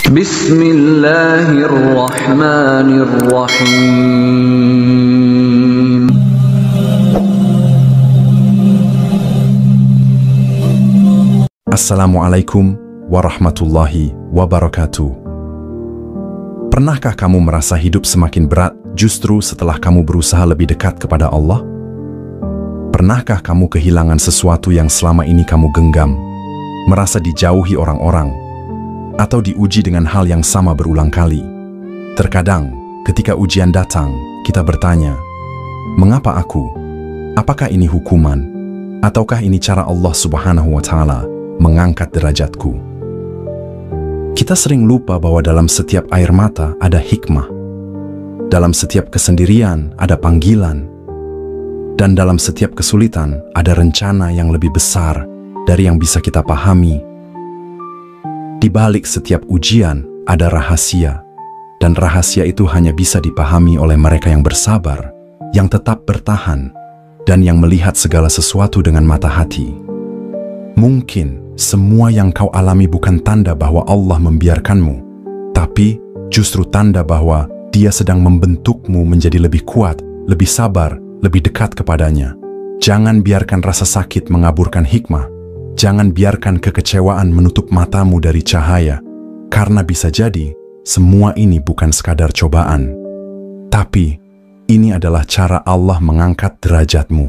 Bismillahirrahmanirrahim. Assalamualaikum warahmatullahi wabarakatuh. Pernahkah kamu merasa hidup semakin berat justru setelah kamu berusaha lebih dekat kepada Allah? Pernahkah kamu kehilangan sesuatu yang selama ini kamu genggam, merasa dijauhi orang-orang, atau diuji dengan hal yang sama berulang kali? Terkadang, ketika ujian datang, kita bertanya, mengapa aku? Apakah ini hukuman? Ataukah ini cara Allah Subhanahu wa Ta'ala mengangkat derajatku? Kita sering lupa bahwa dalam setiap air mata ada hikmah, dalam setiap kesendirian ada panggilan, dan dalam setiap kesulitan ada rencana yang lebih besar dari yang bisa kita pahami. Di balik setiap ujian ada rahasia, dan rahasia itu hanya bisa dipahami oleh mereka yang bersabar, yang tetap bertahan, dan yang melihat segala sesuatu dengan mata hati. Mungkin semua yang kau alami bukan tanda bahwa Allah membiarkanmu, tapi justru tanda bahwa Dia sedang membentukmu menjadi lebih kuat, lebih sabar, lebih dekat kepadanya. Jangan biarkan rasa sakit mengaburkan hikmah. Jangan biarkan kekecewaan menutup matamu dari cahaya. Karena bisa jadi, semua ini bukan sekadar cobaan. Tapi, ini adalah cara Allah mengangkat derajatmu.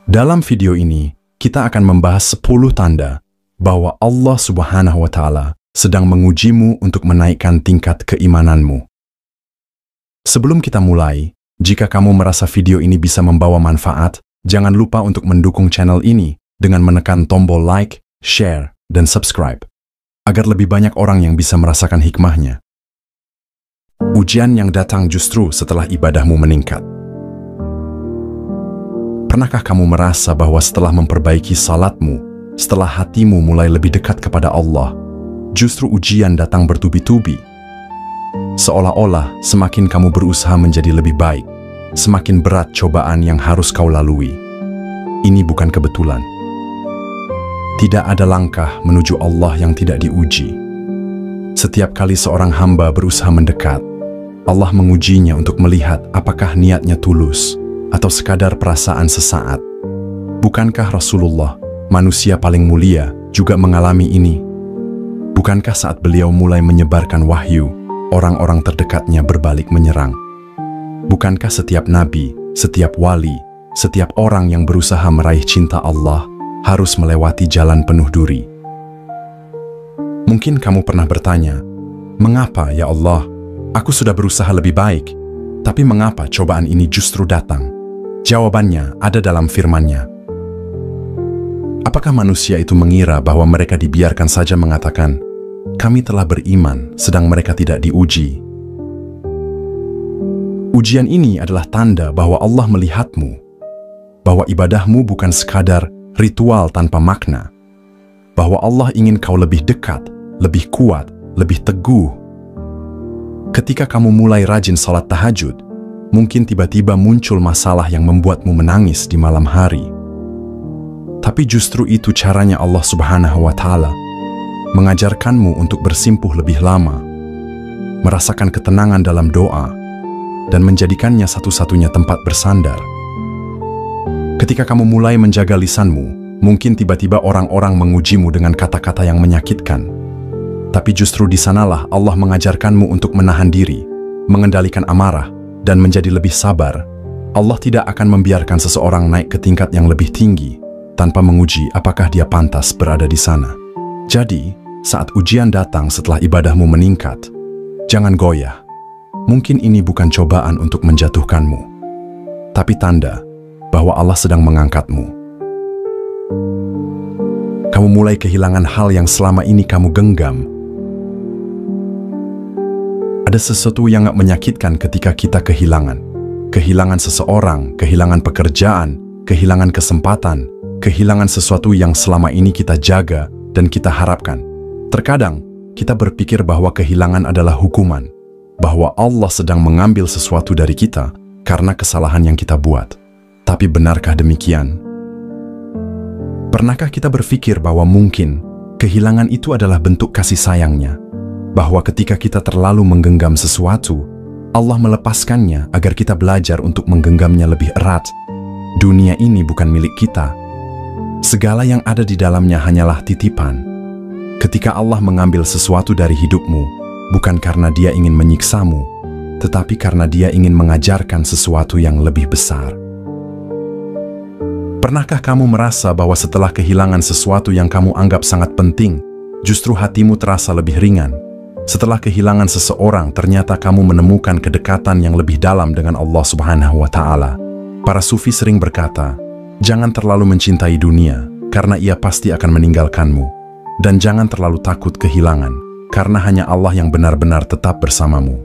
Dalam video ini, kita akan membahas 10 tanda bahwa Allah Subhanahu wa Ta'ala sedang mengujimu untuk menaikkan tingkat keimananmu. Sebelum kita mulai, jika kamu merasa video ini bisa membawa manfaat, jangan lupa untuk mendukung channel ini dengan menekan tombol like, share, dan subscribe, agar lebih banyak orang yang bisa merasakan hikmahnya. Ujian yang datang justru setelah ibadahmu meningkat. Pernahkah kamu merasa bahwa setelah memperbaiki salatmu, setelah hatimu mulai lebih dekat kepada Allah, justru ujian datang bertubi-tubi? Seolah-olah semakin kamu berusaha menjadi lebih baik, semakin berat cobaan yang harus kau lalui. Ini bukan kebetulan. Tidak ada langkah menuju Allah yang tidak diuji. Setiap kali seorang hamba berusaha mendekat, Allah mengujinya untuk melihat apakah niatnya tulus atau sekadar perasaan sesaat. Bukankah Rasulullah, manusia paling mulia, juga mengalami ini? Bukankah saat beliau mulai menyebarkan wahyu, orang-orang terdekatnya berbalik menyerang? Bukankah setiap nabi, setiap wali, setiap orang yang berusaha meraih cinta Allah harus melewati jalan penuh duri? Mungkin kamu pernah bertanya, mengapa ya Allah, aku sudah berusaha lebih baik, tapi mengapa cobaan ini justru datang? Jawabannya ada dalam firman-Nya. Apakah manusia itu mengira bahwa mereka dibiarkan saja mengatakan, kami telah beriman, sedang mereka tidak diuji? Ujian ini adalah tanda bahwa Allah melihatmu, bahwa ibadahmu bukan sekadar ritual tanpa makna, bahwa Allah ingin kau lebih dekat, lebih kuat, lebih teguh. Ketika kamu mulai rajin salat tahajud, mungkin tiba-tiba muncul masalah yang membuatmu menangis di malam hari. Tapi justru itu caranya Allah Subhanahu wa Ta'ala, mengajarkanmu untuk bersimpuh lebih lama, merasakan ketenangan dalam doa, dan menjadikannya satu-satunya tempat bersandar. Ketika kamu mulai menjaga lisanmu, mungkin tiba-tiba orang-orang mengujimu dengan kata-kata yang menyakitkan. Tapi justru di sanalah Allah mengajarkanmu untuk menahan diri, mengendalikan amarah, dan menjadi lebih sabar. Allah tidak akan membiarkan seseorang naik ke tingkat yang lebih tinggi tanpa menguji apakah dia pantas berada di sana. Jadi, saat ujian datang setelah ibadahmu meningkat, jangan goyah. Mungkin ini bukan cobaan untuk menjatuhkanmu, tapi tanda bahwa Allah sedang mengangkatmu. Kamu mulai kehilangan hal yang selama ini kamu genggam. Ada sesuatu yang gak menyakitkan ketika kita kehilangan. Kehilangan seseorang, kehilangan pekerjaan, kehilangan kesempatan, kehilangan sesuatu yang selama ini kita jaga dan kita harapkan. Terkadang, kita berpikir bahwa kehilangan adalah hukuman, bahwa Allah sedang mengambil sesuatu dari kita karena kesalahan yang kita buat. Tapi benarkah demikian? Pernahkah kita berpikir bahwa mungkin Kehilangan itu adalah bentuk kasih sayangnya, bahwa ketika kita terlalu menggenggam sesuatu, Allah melepaskannya agar kita belajar untuk menggenggamnya lebih erat. Dunia ini bukan milik kita. Segala yang ada di dalamnya hanyalah titipan. Ketika Allah mengambil sesuatu dari hidupmu, bukan karena Dia ingin menyiksamu, tetapi karena Dia ingin mengajarkan sesuatu yang lebih besar. Pernahkah kamu merasa bahwa setelah kehilangan sesuatu yang kamu anggap sangat penting, justru hatimu terasa lebih ringan? Setelah kehilangan seseorang, ternyata kamu menemukan kedekatan yang lebih dalam dengan Allah Subhanahu wa Ta'ala. Para sufi sering berkata, jangan terlalu mencintai dunia, karena ia pasti akan meninggalkanmu. Dan jangan terlalu takut kehilangan, karena hanya Allah yang benar-benar tetap bersamamu.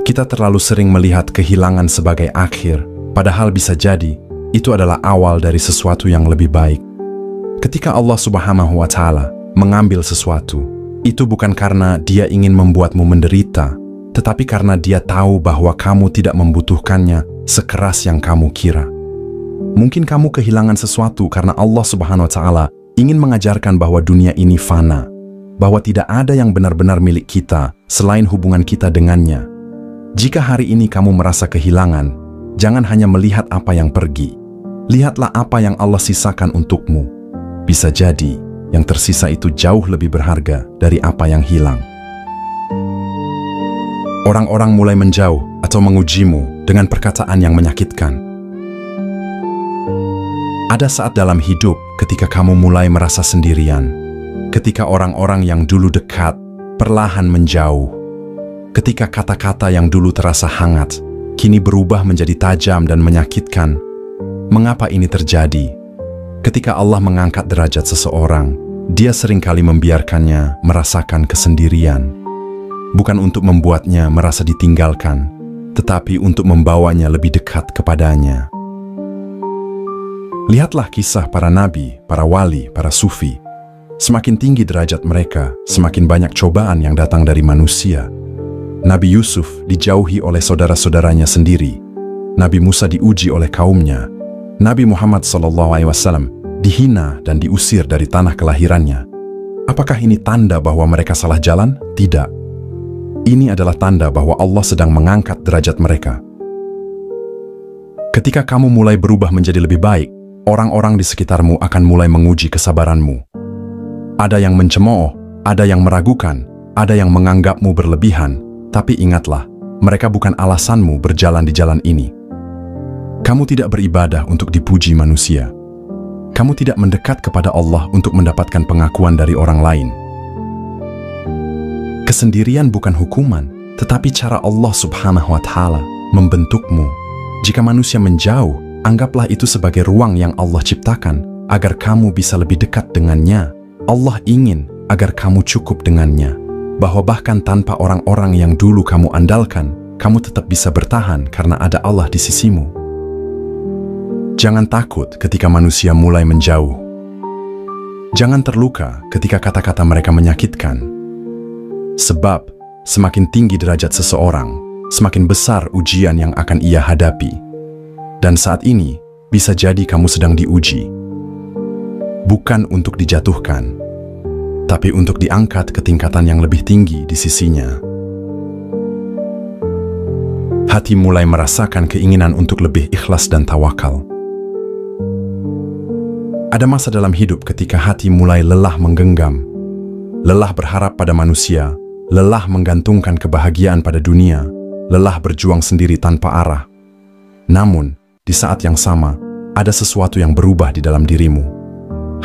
Kita terlalu sering melihat kehilangan sebagai akhir, padahal bisa jadi, itu adalah awal dari sesuatu yang lebih baik. Ketika Allah Subhanahu wa Ta'ala mengambil sesuatu, itu bukan karena Dia ingin membuatmu menderita, tetapi karena Dia tahu bahwa kamu tidak membutuhkannya sekeras yang kamu kira. Mungkin kamu kehilangan sesuatu karena Allah Subhanahu wa Ta'ala ingin mengajarkan bahwa dunia ini fana, bahwa tidak ada yang benar-benar milik kita selain hubungan kita dengannya. Jika hari ini kamu merasa kehilangan, jangan hanya melihat apa yang pergi. Lihatlah apa yang Allah sisakan untukmu. Bisa jadi, yang tersisa itu jauh lebih berharga dari apa yang hilang. Orang-orang mulai menjauh atau mengujimu dengan perkataan yang menyakitkan. Ada saat dalam hidup ketika kamu mulai merasa sendirian, ketika orang-orang yang dulu dekat perlahan menjauh, ketika kata-kata yang dulu terasa hangat kini berubah menjadi tajam dan menyakitkan. Mengapa ini terjadi? Ketika Allah mengangkat derajat seseorang, Dia seringkali membiarkannya merasakan kesendirian. Bukan untuk membuatnya merasa ditinggalkan, tetapi untuk membawanya lebih dekat kepadanya. Lihatlah kisah para nabi, para wali, para sufi. Semakin tinggi derajat mereka, semakin banyak cobaan yang datang dari manusia. Nabi Yusuf dijauhi oleh saudara-saudaranya sendiri. Nabi Musa diuji oleh kaumnya. Nabi Muhammad SAW dihina dan diusir dari tanah kelahirannya. Apakah ini tanda bahwa mereka salah jalan? Tidak. Ini adalah tanda bahwa Allah sedang mengangkat derajat mereka. Ketika kamu mulai berubah menjadi lebih baik, orang-orang di sekitarmu akan mulai menguji kesabaranmu. Ada yang mencemooh, ada yang meragukan, ada yang menganggapmu berlebihan, tapi ingatlah, mereka bukan alasanmu berjalan di jalan ini. Kamu tidak beribadah untuk dipuji manusia. Kamu tidak mendekat kepada Allah untuk mendapatkan pengakuan dari orang lain. Kesendirian bukan hukuman, tetapi cara Allah Subhanahu wa Ta'ala membentukmu. Jika manusia menjauh, anggaplah itu sebagai ruang yang Allah ciptakan agar kamu bisa lebih dekat dengannya. Allah ingin agar kamu cukup dengannya, bahwa bahkan tanpa orang-orang yang dulu kamu andalkan, kamu tetap bisa bertahan karena ada Allah di sisimu. Jangan takut ketika manusia mulai menjauh. Jangan terluka ketika kata-kata mereka menyakitkan. Sebab, semakin tinggi derajat seseorang, semakin besar ujian yang akan ia hadapi. Dan saat ini, bisa jadi kamu sedang diuji. Bukan untuk dijatuhkan, tapi untuk diangkat ke tingkatan yang lebih tinggi di sisinya. Hati mulai merasakan keinginan untuk lebih ikhlas dan tawakal. Ada masa dalam hidup ketika hati mulai lelah menggenggam, lelah berharap pada manusia, lelah menggantungkan kebahagiaan pada dunia, lelah berjuang sendiri tanpa arah. Namun, di saat yang sama, ada sesuatu yang berubah di dalam dirimu.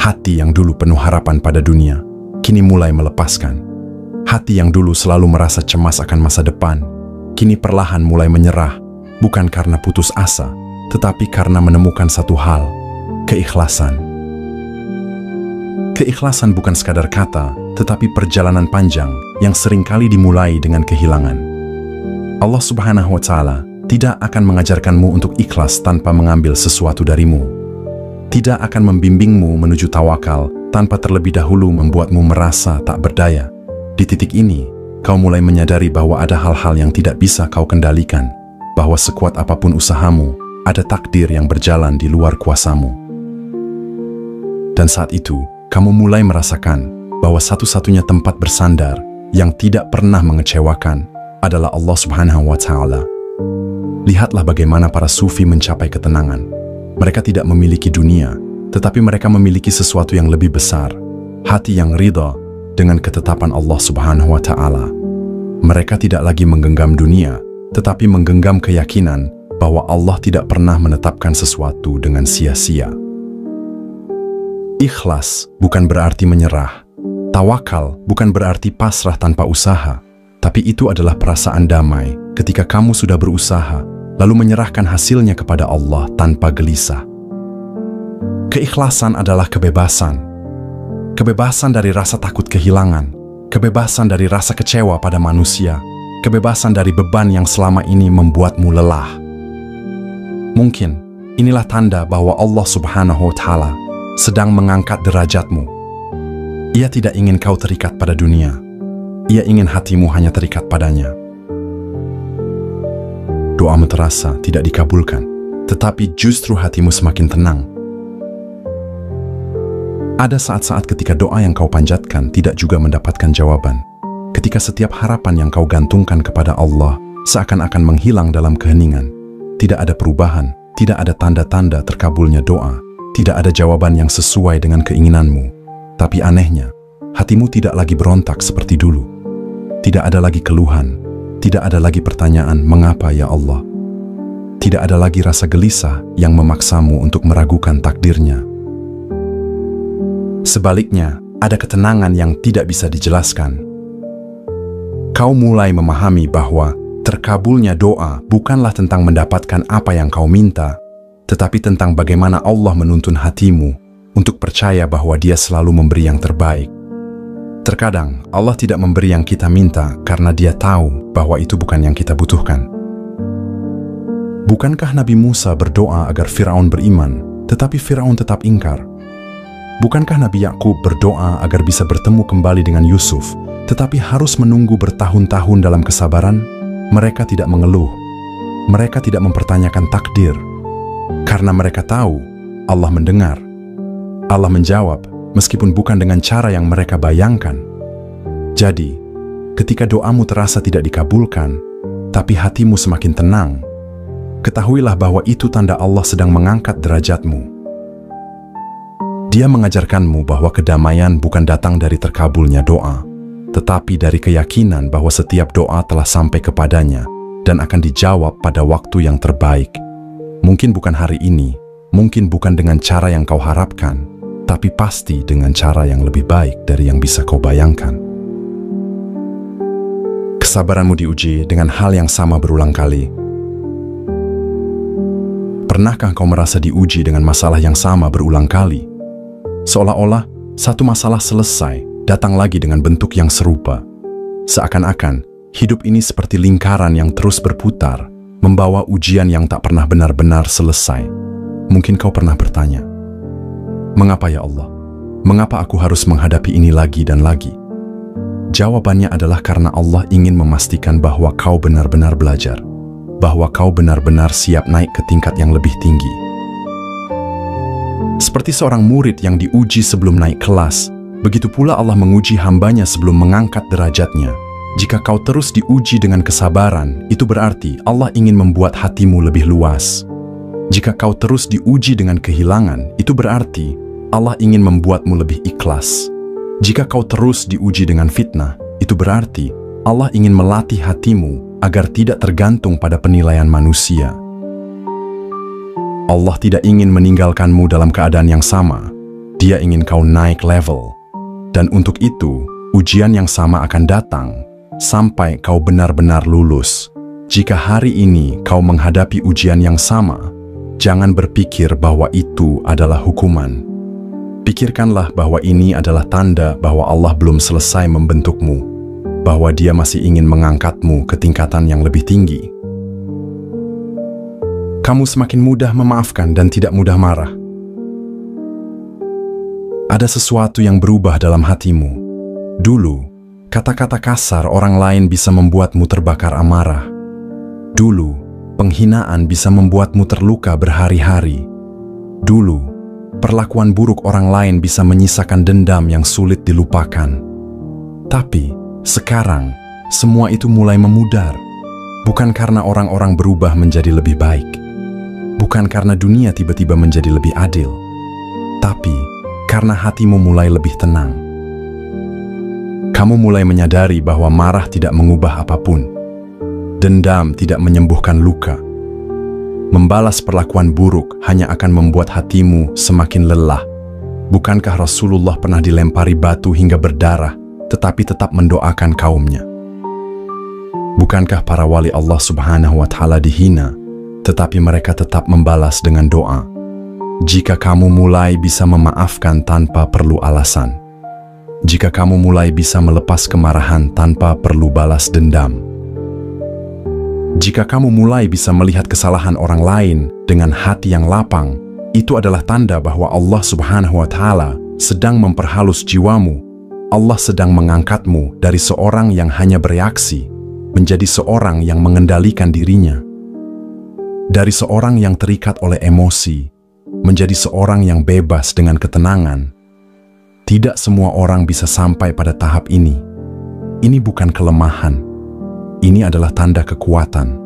Hati yang dulu penuh harapan pada dunia, kini mulai melepaskan. Hati yang dulu selalu merasa cemas akan masa depan, kini perlahan mulai menyerah, bukan karena putus asa, tetapi karena menemukan satu hal, keikhlasan. Keikhlasan bukan sekadar kata, tetapi perjalanan panjang yang seringkali dimulai dengan kehilangan. Allah Subhanahu wa Ta'ala tidak akan mengajarkanmu untuk ikhlas tanpa mengambil sesuatu darimu. Tidak akan membimbingmu menuju tawakal tanpa terlebih dahulu membuatmu merasa tak berdaya. Di titik ini, kau mulai menyadari bahwa ada hal-hal yang tidak bisa kau kendalikan, bahwa sekuat apapun usahamu, ada takdir yang berjalan di luar kuasamu. Dan saat itu, kamu mulai merasakan bahwa satu-satunya tempat bersandar yang tidak pernah mengecewakan adalah Allah Subhanahu wa Ta'ala. Lihatlah bagaimana para sufi mencapai ketenangan. Mereka tidak memiliki dunia, tetapi mereka memiliki sesuatu yang lebih besar, hati yang ridha dengan ketetapan Allah Subhanahu wa Ta'ala. Mereka tidak lagi menggenggam dunia, tetapi menggenggam keyakinan bahwa Allah tidak pernah menetapkan sesuatu dengan sia-sia. Ikhlas bukan berarti menyerah. Tawakal bukan berarti pasrah tanpa usaha, tapi itu adalah perasaan damai ketika kamu sudah berusaha, lalu menyerahkan hasilnya kepada Allah tanpa gelisah. Keikhlasan adalah kebebasan. Kebebasan dari rasa takut kehilangan, kebebasan dari rasa kecewa pada manusia, kebebasan dari beban yang selama ini membuatmu lelah. Mungkin inilah tanda bahwa Allah Subhanahu wa Ta'ala sedang mengangkat derajatmu. Ia tidak ingin kau terikat pada dunia. Ia ingin hatimu hanya terikat padanya. Doamu terasa tidak dikabulkan, tetapi justru hatimu semakin tenang. Ada saat-saat ketika doa yang kau panjatkan tidak juga mendapatkan jawaban. Ketika setiap harapan yang kau gantungkan kepada Allah seakan-akan menghilang dalam keheningan. Tidak ada perubahan, tidak ada tanda-tanda terkabulnya doa, tidak ada jawaban yang sesuai dengan keinginanmu. Tapi anehnya, hatimu tidak lagi berontak seperti dulu. Tidak ada lagi keluhan, tidak ada lagi pertanyaan, mengapa ya Allah? Tidak ada lagi rasa gelisah yang memaksamu untuk meragukan takdirnya. Sebaliknya, ada ketenangan yang tidak bisa dijelaskan. Kau mulai memahami bahwa terkabulnya doa bukanlah tentang mendapatkan apa yang kau minta, tetapi tentang bagaimana Allah menuntun hatimu untuk percaya bahwa Dia selalu memberi yang terbaik. Terkadang Allah tidak memberi yang kita minta karena Dia tahu bahwa itu bukan yang kita butuhkan. Bukankah Nabi Musa berdoa agar Firaun beriman, tetapi Firaun tetap ingkar? Bukankah Nabi Yakub berdoa agar bisa bertemu kembali dengan Yusuf, tetapi harus menunggu bertahun-tahun dalam kesabaran? Mereka tidak mengeluh. Mereka tidak mempertanyakan takdir. Karena mereka tahu Allah mendengar. Allah menjawab, meskipun bukan dengan cara yang mereka bayangkan. Jadi, ketika doamu terasa tidak dikabulkan, tapi hatimu semakin tenang, ketahuilah bahwa itu tanda Allah sedang mengangkat derajatmu. Dia mengajarkanmu bahwa kedamaian bukan datang dari terkabulnya doa, tetapi dari keyakinan bahwa setiap doa telah sampai kepadanya dan akan dijawab pada waktu yang terbaik. Mungkin bukan hari ini, mungkin bukan dengan cara yang kau harapkan, tapi pasti dengan cara yang lebih baik dari yang bisa kau bayangkan. Kesabaranmu diuji dengan hal yang sama berulang kali. Pernahkah kau merasa diuji dengan masalah yang sama berulang kali? Seolah-olah satu masalah selesai, datang lagi dengan bentuk yang serupa. Seakan-akan hidup ini seperti lingkaran yang terus berputar, membawa ujian yang tak pernah benar-benar selesai. Mungkin kau pernah bertanya, mengapa ya Allah? Mengapa aku harus menghadapi ini lagi dan lagi? Jawabannya adalah karena Allah ingin memastikan bahwa kau benar-benar belajar, bahwa kau benar-benar siap naik ke tingkat yang lebih tinggi. Seperti seorang murid yang diuji sebelum naik kelas, begitu pula Allah menguji hambanya sebelum mengangkat derajatnya. Jika kau terus diuji dengan kesabaran, itu berarti Allah ingin membuat hatimu lebih luas. Jika kau terus diuji dengan kehilangan, itu berarti Allah ingin membuatmu lebih ikhlas. Jika kau terus diuji dengan fitnah, itu berarti Allah ingin melatih hatimu agar tidak tergantung pada penilaian manusia. Allah tidak ingin meninggalkanmu dalam keadaan yang sama. Dia ingin kau naik level. Dan untuk itu, ujian yang sama akan datang sampai kau benar-benar lulus. Jika hari ini kau menghadapi ujian yang sama, jangan berpikir bahwa itu adalah hukuman. Pikirkanlah bahwa ini adalah tanda bahwa Allah belum selesai membentukmu, bahwa Dia masih ingin mengangkatmu ke tingkatan yang lebih tinggi. Kamu semakin mudah memaafkan dan tidak mudah marah. Ada sesuatu yang berubah dalam hatimu. Dulu, kata-kata kasar orang lain bisa membuatmu terbakar amarah. Dulu, penghinaan bisa membuatmu terluka berhari-hari. Dulu, perlakuan buruk orang lain bisa menyisakan dendam yang sulit dilupakan. Tapi sekarang, semua itu mulai memudar. Bukan karena orang-orang berubah menjadi lebih baik. Bukan karena dunia tiba-tiba menjadi lebih adil. Tapi karena hatimu mulai lebih tenang. Kamu mulai menyadari bahwa marah tidak mengubah apapun. Dendam tidak menyembuhkan luka. Membalas perlakuan buruk hanya akan membuat hatimu semakin lelah. Bukankah Rasulullah pernah dilempari batu hingga berdarah, tetapi tetap mendoakan kaumnya? Bukankah para wali Allah Subhanahu wa Ta'ala dihina, tetapi mereka tetap membalas dengan doa? Jika kamu mulai bisa memaafkan tanpa perlu alasan, jika kamu mulai bisa melepas kemarahan tanpa perlu balas dendam, jika kamu mulai bisa melihat kesalahan orang lain dengan hati yang lapang, itu adalah tanda bahwa Allah Subhanahu wa Ta'ala sedang memperhalus jiwamu. Allah sedang mengangkatmu dari seorang yang hanya bereaksi menjadi seorang yang mengendalikan dirinya. Dari seorang yang terikat oleh emosi menjadi seorang yang bebas dengan ketenangan. Tidak semua orang bisa sampai pada tahap ini. Ini bukan kelemahan. Ini adalah tanda kekuatan.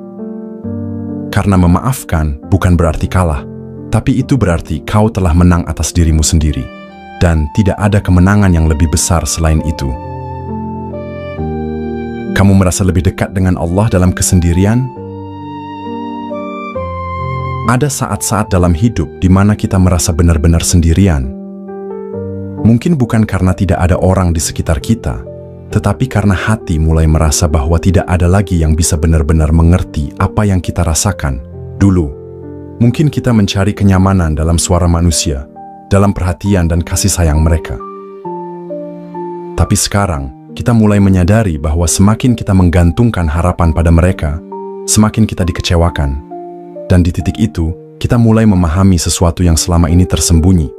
Karena memaafkan bukan berarti kalah, tapi itu berarti kau telah menang atas dirimu sendiri. Dan tidak ada kemenangan yang lebih besar selain itu. Kamu merasa lebih dekat dengan Allah dalam kesendirian? Ada saat-saat dalam hidup di mana kita merasa benar-benar sendirian. Mungkin bukan karena tidak ada orang di sekitar kita, tetapi karena hati mulai merasa bahwa tidak ada lagi yang bisa benar-benar mengerti apa yang kita rasakan. Dulu, mungkin kita mencari kenyamanan dalam suara manusia, dalam perhatian dan kasih sayang mereka. Tapi sekarang, kita mulai menyadari bahwa semakin kita menggantungkan harapan pada mereka, semakin kita dikecewakan. Dan di titik itu, kita mulai memahami sesuatu yang selama ini tersembunyi.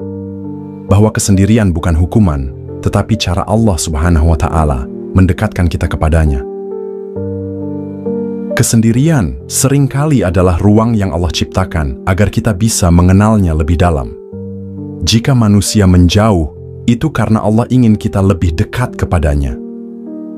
Bahwa kesendirian bukan hukuman, tetapi cara Allah Subhanahu wa Ta'ala mendekatkan kita kepadanya. Kesendirian seringkali adalah ruang yang Allah ciptakan agar kita bisa mengenalnya lebih dalam. Jika manusia menjauh, itu karena Allah ingin kita lebih dekat kepadanya.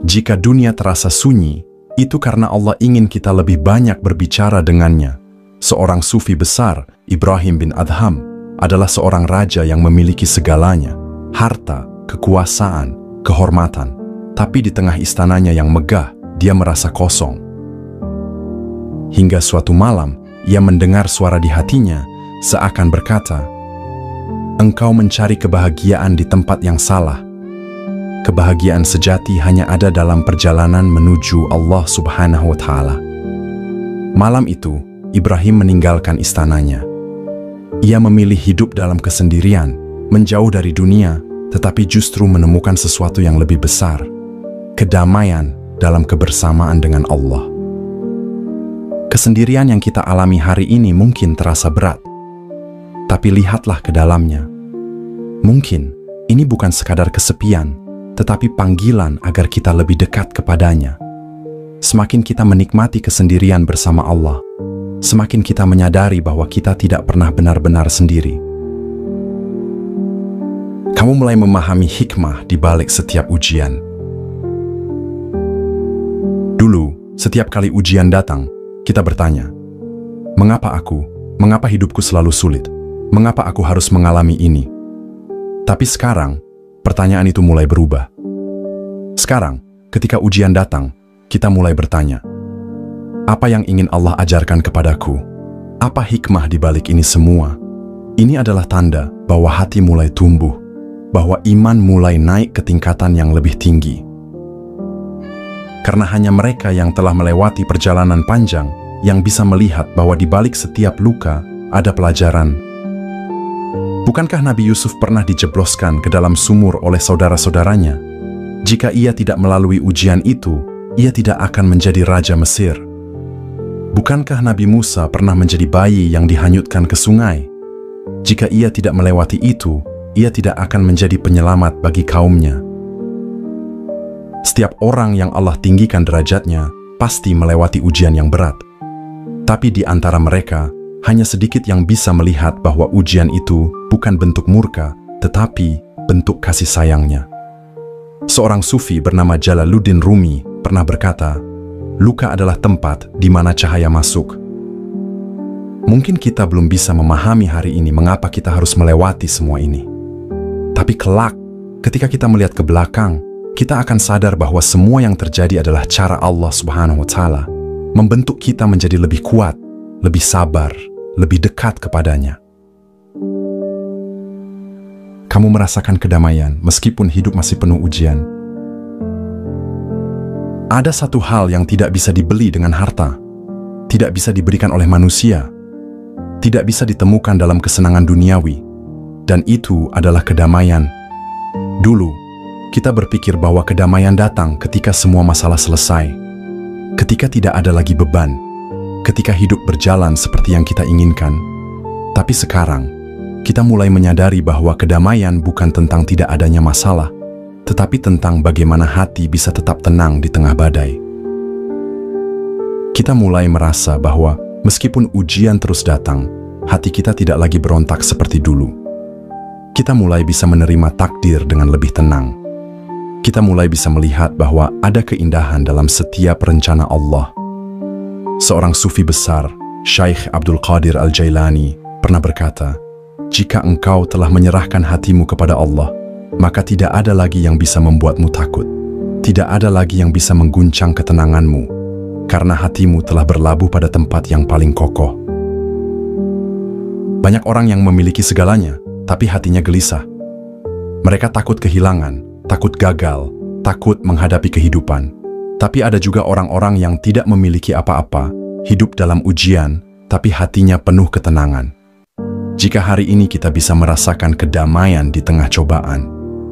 Jika dunia terasa sunyi, itu karena Allah ingin kita lebih banyak berbicara dengannya. Seorang sufi besar, Ibrahim bin Adham, adalah seorang raja yang memiliki segalanya, harta, kekuasaan, kehormatan. Tapi di tengah istananya yang megah, dia merasa kosong. Hingga suatu malam, ia mendengar suara di hatinya, seakan berkata, "Engkau mencari kebahagiaan di tempat yang salah. Kebahagiaan sejati hanya ada dalam perjalanan menuju Allah Subhanahu wa Ta'ala." Malam itu, Ibrahim meninggalkan istananya. Ia memilih hidup dalam kesendirian, menjauh dari dunia, tetapi justru menemukan sesuatu yang lebih besar, kedamaian dalam kebersamaan dengan Allah. Kesendirian yang kita alami hari ini mungkin terasa berat, tapi lihatlah ke dalamnya. Mungkin ini bukan sekadar kesepian, tetapi panggilan agar kita lebih dekat kepadanya. Semakin kita menikmati kesendirian bersama Allah, semakin kita menyadari bahwa kita tidak pernah benar-benar sendiri. Kamu mulai memahami hikmah di balik setiap ujian. Dulu, setiap kali ujian datang, kita bertanya, "Mengapa aku? Mengapa hidupku selalu sulit? Mengapa aku harus mengalami ini?" Tapi sekarang, pertanyaan itu mulai berubah. Sekarang, ketika ujian datang, kita mulai bertanya, apa yang ingin Allah ajarkan kepadaku? Apa hikmah di balik ini semua? Ini adalah tanda bahwa hati mulai tumbuh, bahwa iman mulai naik ke tingkatan yang lebih tinggi. Karena hanya mereka yang telah melewati perjalanan panjang yang bisa melihat bahwa di balik setiap luka ada pelajaran. Bukankah Nabi Yusuf pernah dijebloskan ke dalam sumur oleh saudara-saudaranya? Jika ia tidak melalui ujian itu, ia tidak akan menjadi raja Mesir. Bukankah Nabi Musa pernah menjadi bayi yang dihanyutkan ke sungai? Jika ia tidak melewati itu, ia tidak akan menjadi penyelamat bagi kaumnya. Setiap orang yang Allah tinggikan derajatnya pasti melewati ujian yang berat. Tapi di antara mereka, hanya sedikit yang bisa melihat bahwa ujian itu bukan bentuk murka, tetapi bentuk kasih sayangnya. Seorang sufi bernama Jalaluddin Rumi pernah berkata, luka adalah tempat di mana cahaya masuk. Mungkin kita belum bisa memahami hari ini mengapa kita harus melewati semua ini. Tapi kelak, ketika kita melihat ke belakang, kita akan sadar bahwa semua yang terjadi adalah cara Allah Subhanahu wa Ta'ala membentuk kita menjadi lebih kuat, lebih sabar, lebih dekat kepadanya. Kamu merasakan kedamaian meskipun hidup masih penuh ujian. Ada satu hal yang tidak bisa dibeli dengan harta, tidak bisa diberikan oleh manusia, tidak bisa ditemukan dalam kesenangan duniawi, dan itu adalah kedamaian. Dulu, kita berpikir bahwa kedamaian datang ketika semua masalah selesai, ketika tidak ada lagi beban, ketika hidup berjalan seperti yang kita inginkan. Tapi sekarang, kita mulai menyadari bahwa kedamaian bukan tentang tidak adanya masalah, tetapi tentang bagaimana hati bisa tetap tenang di tengah badai. Kita mulai merasa bahwa meskipun ujian terus datang, hati kita tidak lagi berontak seperti dulu. Kita mulai bisa menerima takdir dengan lebih tenang. Kita mulai bisa melihat bahwa ada keindahan dalam setiap rencana Allah. Seorang sufi besar, Syekh Abdul Qadir Al-Jailani, pernah berkata, jika engkau telah menyerahkan hatimu kepada Allah, maka tidak ada lagi yang bisa membuatmu takut. Tidak ada lagi yang bisa mengguncang ketenanganmu, karena hatimu telah berlabuh pada tempat yang paling kokoh. Banyak orang yang memiliki segalanya, tapi hatinya gelisah. Mereka takut kehilangan, takut gagal, takut menghadapi kehidupan. Tapi ada juga orang-orang yang tidak memiliki apa-apa, hidup dalam ujian, tapi hatinya penuh ketenangan. Jika hari ini kita bisa merasakan kedamaian di tengah cobaan,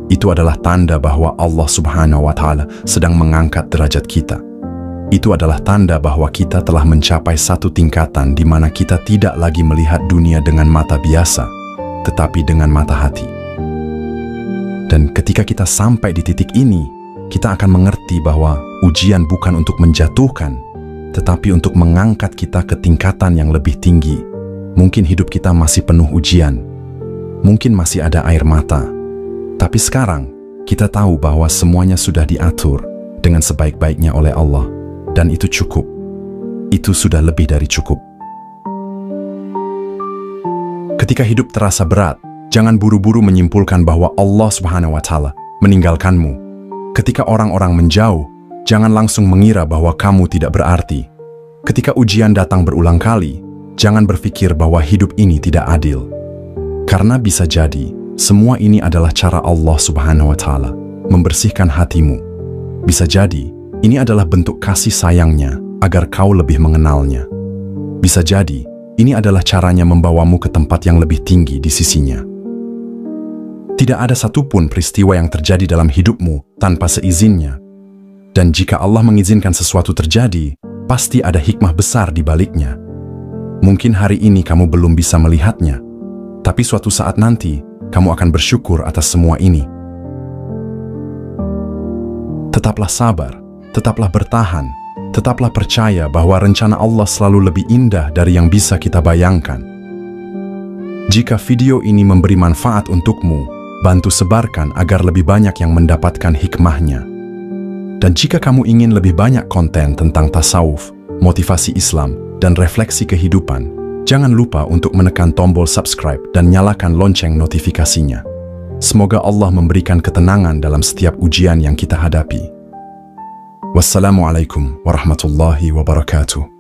itu adalah tanda bahwa Allah Subhanahu wa Ta'ala sedang mengangkat derajat kita. Itu adalah tanda bahwa kita telah mencapai satu tingkatan di mana kita tidak lagi melihat dunia dengan mata biasa, tetapi dengan mata hati. Dan ketika kita sampai di titik ini, kita akan mengerti bahwa ujian bukan untuk menjatuhkan, tetapi untuk mengangkat kita ke tingkatan yang lebih tinggi. Mungkin hidup kita masih penuh ujian, mungkin masih ada air mata, tapi sekarang kita tahu bahwa semuanya sudah diatur dengan sebaik-baiknya oleh Allah, dan itu cukup. Itu sudah lebih dari cukup. Ketika hidup terasa berat, jangan buru-buru menyimpulkan bahwa Allah Subhanahu wa Ta'ala meninggalkanmu. Ketika orang-orang menjauh, jangan langsung mengira bahwa kamu tidak berarti. Ketika ujian datang berulang kali, jangan berpikir bahwa hidup ini tidak adil. Karena bisa jadi, semua ini adalah cara Allah Subhanahu wa Ta'ala membersihkan hatimu. Bisa jadi, ini adalah bentuk kasih sayangnya agar kau lebih mengenalnya. Bisa jadi, ini adalah caranya membawamu ke tempat yang lebih tinggi di sisinya. Tidak ada satupun peristiwa yang terjadi dalam hidupmu tanpa seizinnya. Dan jika Allah mengizinkan sesuatu terjadi, pasti ada hikmah besar di baliknya. Mungkin hari ini kamu belum bisa melihatnya, tapi suatu saat nanti, kamu akan bersyukur atas semua ini. Tetaplah sabar, tetaplah bertahan, tetaplah percaya bahwa rencana Allah selalu lebih indah dari yang bisa kita bayangkan. Jika video ini memberi manfaat untukmu, bantu sebarkan agar lebih banyak yang mendapatkan hikmahnya. Dan jika kamu ingin lebih banyak konten tentang tasawuf, motivasi Islam, dan refleksi kehidupan, jangan lupa untuk menekan tombol subscribe dan nyalakan lonceng notifikasinya. Semoga Allah memberikan ketenangan dalam setiap ujian yang kita hadapi. Wassalamualaikum warahmatullahi wabarakatuh.